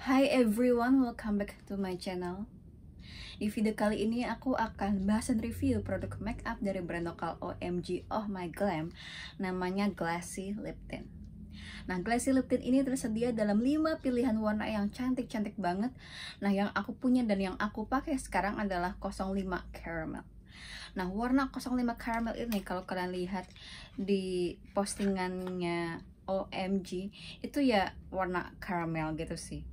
Hi everyone, welcome back to my channel. Di video kali ini aku akan bahas dan review produk makeup dari brand lokal OMG Oh My Glam, namanya Glassy Lip Tint. Nah, Glassy Lip Tint ini tersedia dalam 5 pilihan warna yang cantik-cantik banget. Nah, yang aku punya dan yang aku pakai sekarang adalah 05 Caramel. Nah, warna 05 Caramel ini kalau kalian lihat di postingannya OMG itu ya warna caramel gitu sih.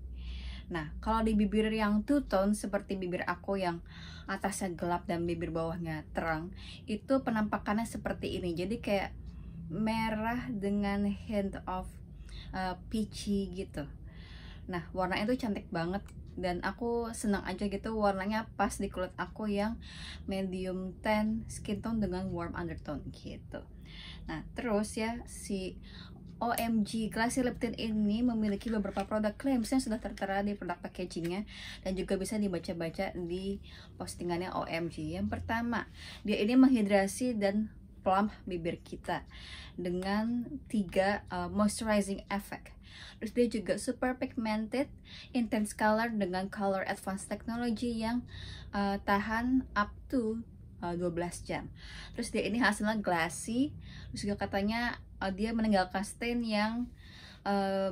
Nah, kalau di bibir yang two tone seperti bibir aku yang atasnya gelap dan bibir bawahnya terang, itu penampakannya seperti ini. Jadi kayak merah dengan hint of peachy gitu. Nah, warnanya itu cantik banget dan aku senang aja gitu, warnanya pas di kulit aku yang medium tan skin tone dengan warm undertone gitu. Nah, terus ya, si OMG Glassy Lip Tint ini memiliki beberapa produk claims yang sudah tertera di produk packagingnya dan juga bisa dibaca-baca di postingannya OMG. Yang pertama, dia ini menghidrasi dan plump bibir kita dengan 3 moisturizing effect. Terus dia juga super pigmented, intense color dengan color advanced technology yang tahan up to 12 jam. Terus dia ini hasilnya glassy. Terus juga katanya dia meninggalkan stain yang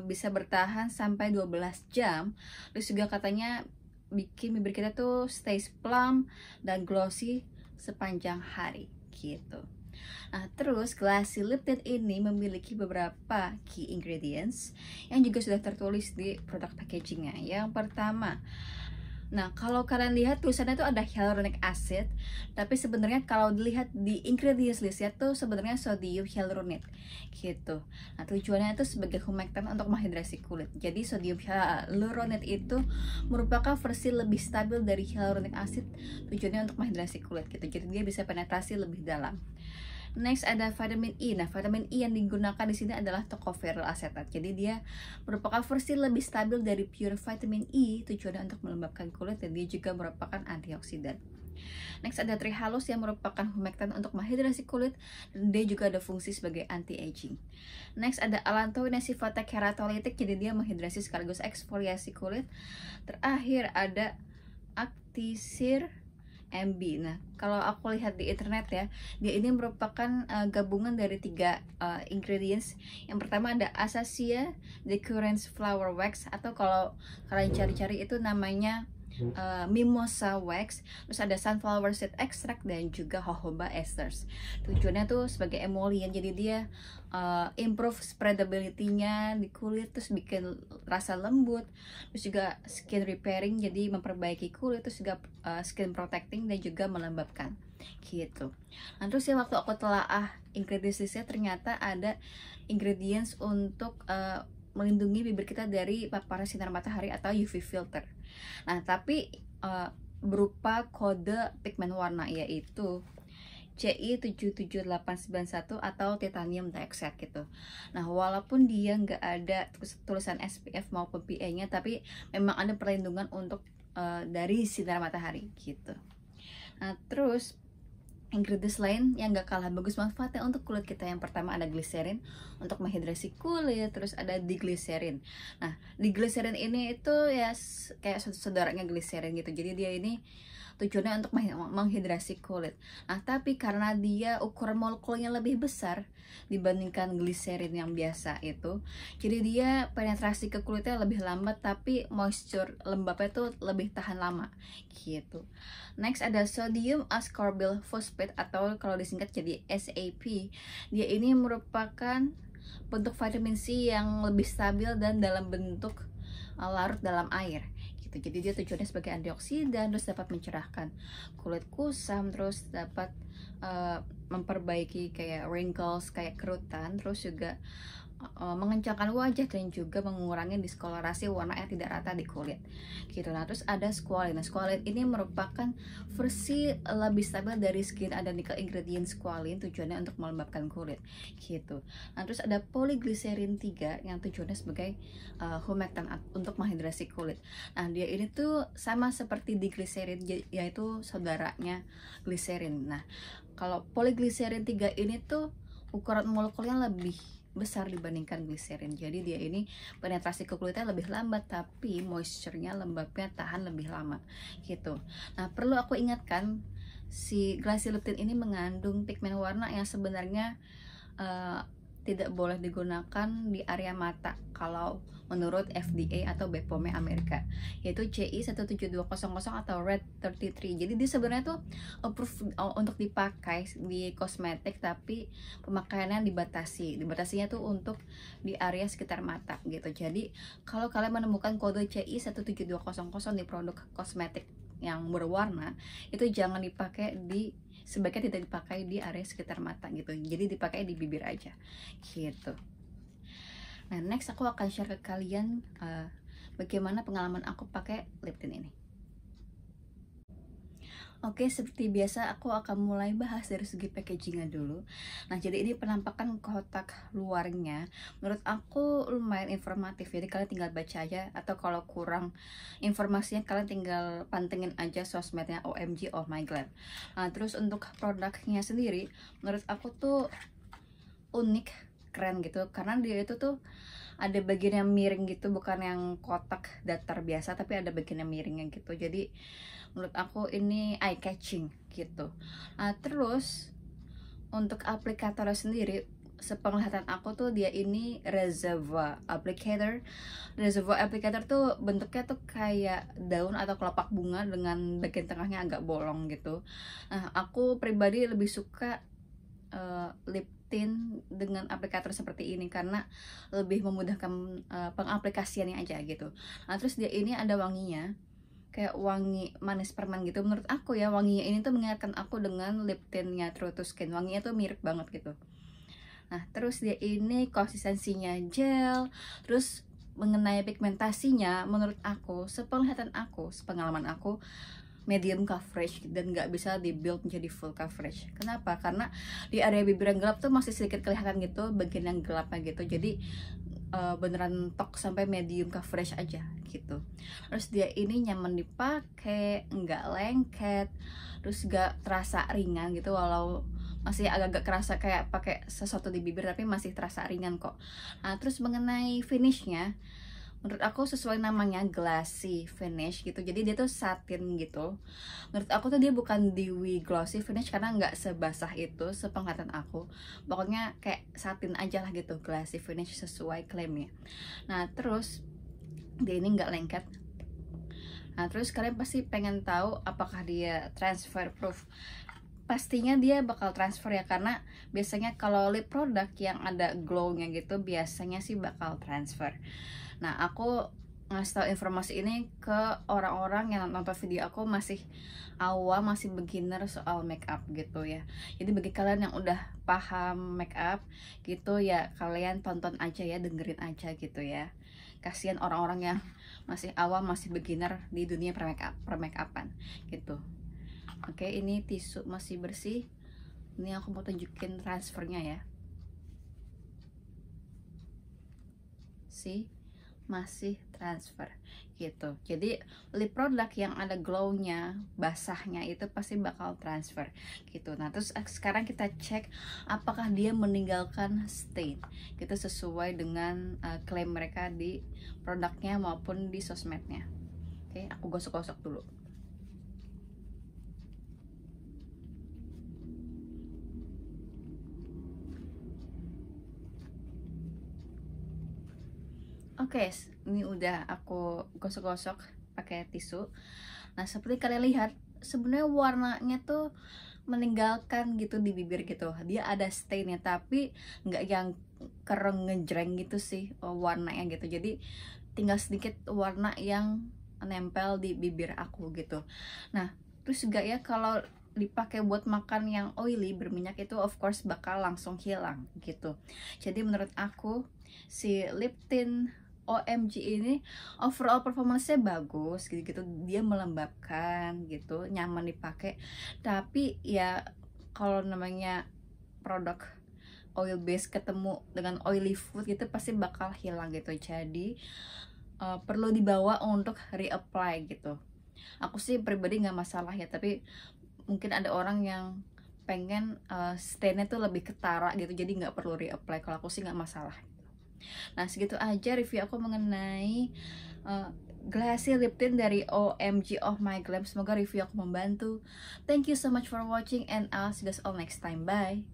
bisa bertahan sampai 12 jam. Terus juga katanya bikin bibir kita tuh stays plump dan glossy sepanjang hari gitu. Nah, terus Glassy Lip Tint ini memiliki beberapa key ingredients yang juga sudah tertulis di produk packagingnya. Yang pertama, nah, kalau kalian lihat tulisannya itu ada hyaluronic acid, tapi sebenarnya kalau dilihat di ingredients listnya tuh sebenarnya sodium hyaluronate gitu. Nah, tujuannya itu sebagai humectant untuk menghidrasi kulit. Jadi sodium hyaluronate itu merupakan versi lebih stabil dari hyaluronic acid, tujuannya untuk menghidrasi kulit gitu. Jadi dia bisa penetrasi lebih dalam. Next ada vitamin E. Nah, vitamin E yang digunakan di sini adalah tocopherol acetate. Jadi dia merupakan versi lebih stabil dari pure vitamin E, tujuannya untuk melembabkan kulit dan dia juga merupakan antioksidan. Next ada trehalose yang merupakan humectant untuk menghidrasi kulit dan dia juga ada fungsi sebagai anti-aging. Next ada allantoin yang sifatnya keratolitik, jadi dia menghidrasi sekaligus eksfoliasi kulit. Terakhir ada Actisir MB. Nah, kalau aku lihat di internet ya, dia ini merupakan gabungan dari 3 ingredients. Yang pertama ada Acacia Decurrence Flower Wax, atau kalau kalian cari-cari itu namanya mimosa wax. Terus ada sunflower seed extract dan juga jojoba esters. Tujuannya tuh sebagai emollient, jadi dia improve spreadability-nya di kulit, terus bikin rasa lembut, terus juga skin repairing, jadi memperbaiki kulit, terus juga skin protecting dan juga melembabkan gitu. Nah, terus ya waktu aku telaah ingredients listnya ternyata ada ingredients untuk melindungi bibir kita dari paparan sinar matahari atau UV filter. Nah, tapi berupa kode pigmen warna, yaitu CI77891 atau titanium dioxide gitu. Nah, walaupun dia nggak ada tulisan SPF maupun PA-nya, tapi memang ada perlindungan untuk dari sinar matahari gitu. Nah, terus ingredients lain yang gak kalah bagus manfaatnya untuk kulit kita, yang pertama ada glycerin untuk menghidrasi kulit, terus ada diglycerin. Nah, diglycerin ini itu ya kayak saudaranya glycerin gitu, jadi dia ini tujuannya untuk menghidrasi kulit. Nah, tapi karena dia ukuran molekulnya lebih besar dibandingkan glycerin yang biasa itu, jadi dia penetrasi ke kulitnya lebih lambat, tapi moisture lembabnya tuh lebih tahan lama gitu. Next ada sodium ascorbyl phosphate atau kalau disingkat jadi SAP. Dia ini merupakan bentuk vitamin C yang lebih stabil dan dalam bentuk larut dalam air gitu. Jadi dia tujuannya sebagai antioksidan, terus dapat mencerahkan kulit kusam, terus dapat memperbaiki kayak wrinkles, kayak kerutan, terus juga mengencangkan wajah dan juga mengurangi diskolorasi warna yang tidak rata di kulit gitu. Nah, terus ada squalene. Nah, squalene ini merupakan versi lebih stabil dari skin identical ingredient squalene, tujuannya untuk melembabkan kulit gitu. Nah, terus ada polyglycerin 3 yang tujuannya sebagai humectant untuk menghidrasi kulit. Nah, dia ini tuh sama seperti diglycerin, yaitu saudaranya glycerin. Nah, kalau polyglycerin 3 ini tuh ukuran molekulnya lebih besar dibandingkan gliserin. Jadi dia ini penetrasi ke kulitnya lebih lambat, tapi moisture-nya, lembabnya tahan lebih lama gitu. Nah, perlu aku ingatkan, si Glassy Lip Tint ini mengandung pigmen warna yang sebenarnya tidak boleh digunakan di area mata kalau menurut FDA atau BPOM Amerika, yaitu CI 17200 atau Red 33. Jadi dia sebenarnya tuh approved untuk dipakai di kosmetik, tapi pemakaiannya dibatasinya tuh untuk di area sekitar mata gitu. Jadi kalau kalian menemukan kode CI 17200 di produk kosmetik yang berwarna, itu jangan dipakai sebaiknya tidak dipakai di area sekitar mata gitu, jadi dipakai di bibir aja gitu. Nah, next aku akan share ke kalian bagaimana pengalaman aku pakai lip tint ini. Oke, seperti biasa aku akan mulai bahas dari segi packagingnya dulu. Nah, jadi ini penampakan kotak luarnya menurut aku lumayan informatif, jadi kalian tinggal baca aja, atau kalau kurang informasinya kalian tinggal pantengin aja sosmednya OMG Oh My Glam. Nah, terus untuk produknya sendiri menurut aku tuh unik, keren gitu, karena dia itu tuh ada bagian yang miring gitu, bukan yang kotak datar biasa, tapi ada bagian yang miringnya gitu. Jadi menurut aku ini eye catching gitu. Nah, terus untuk aplikatornya sendiri, sepenglihatan aku tuh dia ini reservoir applicator. Reservoir applicator tuh bentuknya tuh kayak daun atau kelopak bunga dengan bagian tengahnya agak bolong gitu. Nah, aku pribadi lebih suka lip tint dengan aplikator seperti ini karena lebih memudahkan pengaplikasiannya aja gitu. Nah, terus dia ini ada wanginya, kayak wangi manis permen gitu. Menurut aku ya, wanginya ini tuh mengingatkan aku dengan lip tintnya True to Skin. Wanginya tuh mirip banget gitu. Nah, terus dia ini konsistensinya gel. Terus mengenai pigmentasinya, menurut aku, sepengalaman aku, medium coverage dan nggak bisa dibuild menjadi full coverage. Kenapa? Karena di area bibir yang gelap tuh masih sedikit kelihatan gitu bagian yang gelapnya gitu. Jadi beneran tok sampai medium coverage aja gitu. Terus dia ini nyaman dipakai, nggak lengket, terus nggak terasa ringan gitu, walau masih agak-agak kerasa kayak pakai sesuatu di bibir, tapi masih terasa ringan kok. Nah, terus mengenai finishnya, menurut aku sesuai namanya glassy finish gitu, jadi dia tuh satin gitu. Menurut aku tuh dia bukan dewy glossy finish karena nggak sebasah itu sepenglihatan aku. Pokoknya kayak satin aja lah gitu, glassy finish sesuai klaimnya. Nah, terus dia ini nggak lengket. Nah, terus kalian pasti pengen tahu apakah dia transfer proof. Pastinya dia bakal transfer ya, karena biasanya kalau lip product yang ada glow-nya gitu biasanya sih bakal transfer. Nah, aku ngasih tahu informasi ini ke orang-orang yang nonton video aku masih awam, masih beginner soal makeup gitu ya. Jadi bagi kalian yang udah paham makeup gitu ya, kalian tonton aja ya, dengerin aja gitu ya. Kasihan orang-orang yang masih awam, masih beginner di dunia permakeupan gitu. Oke, ini tisu masih bersih. Ini aku mau tunjukin transfernya ya. See, masih transfer gitu. Jadi lip product yang ada glownya, basahnya itu pasti bakal transfer gitu. Nah, terus sekarang kita cek apakah dia meninggalkan stain gitu sesuai dengan klaim mereka di produknya maupun di sosmednya. Oke, aku gosok-gosok dulu. Oke, ini udah aku gosok-gosok pakai tisu. Nah, seperti kalian lihat, sebenarnya warnanya tuh meninggalkan gitu di bibir gitu. Dia ada stainnya, tapi nggak yang kereng ngejreng gitu sih warnanya gitu. Jadi tinggal sedikit warna yang nempel di bibir aku gitu. Nah, terus juga ya, kalau dipakai buat makan yang oily, berminyak, itu of course bakal langsung hilang gitu. Jadi menurut aku si lip tint OMG ini overall performance-nya bagus gitu-gitu, dia melembabkan gitu, nyaman dipakai. Tapi ya kalau namanya produk oil base ketemu dengan oily food gitu pasti bakal hilang gitu. Jadi perlu dibawa untuk reapply gitu. Aku sih pribadi nggak masalah ya, tapi mungkin ada orang yang pengen stainnya tuh lebih ketara gitu, jadi nggak perlu reapply. Kalau aku sih nggak masalah. Nah segitu aja review aku mengenai Glassy Lip Tint dari OMG Oh My Glam. Semoga review aku membantu. Thank you so much for watching and I'll see you guys all next time. Bye.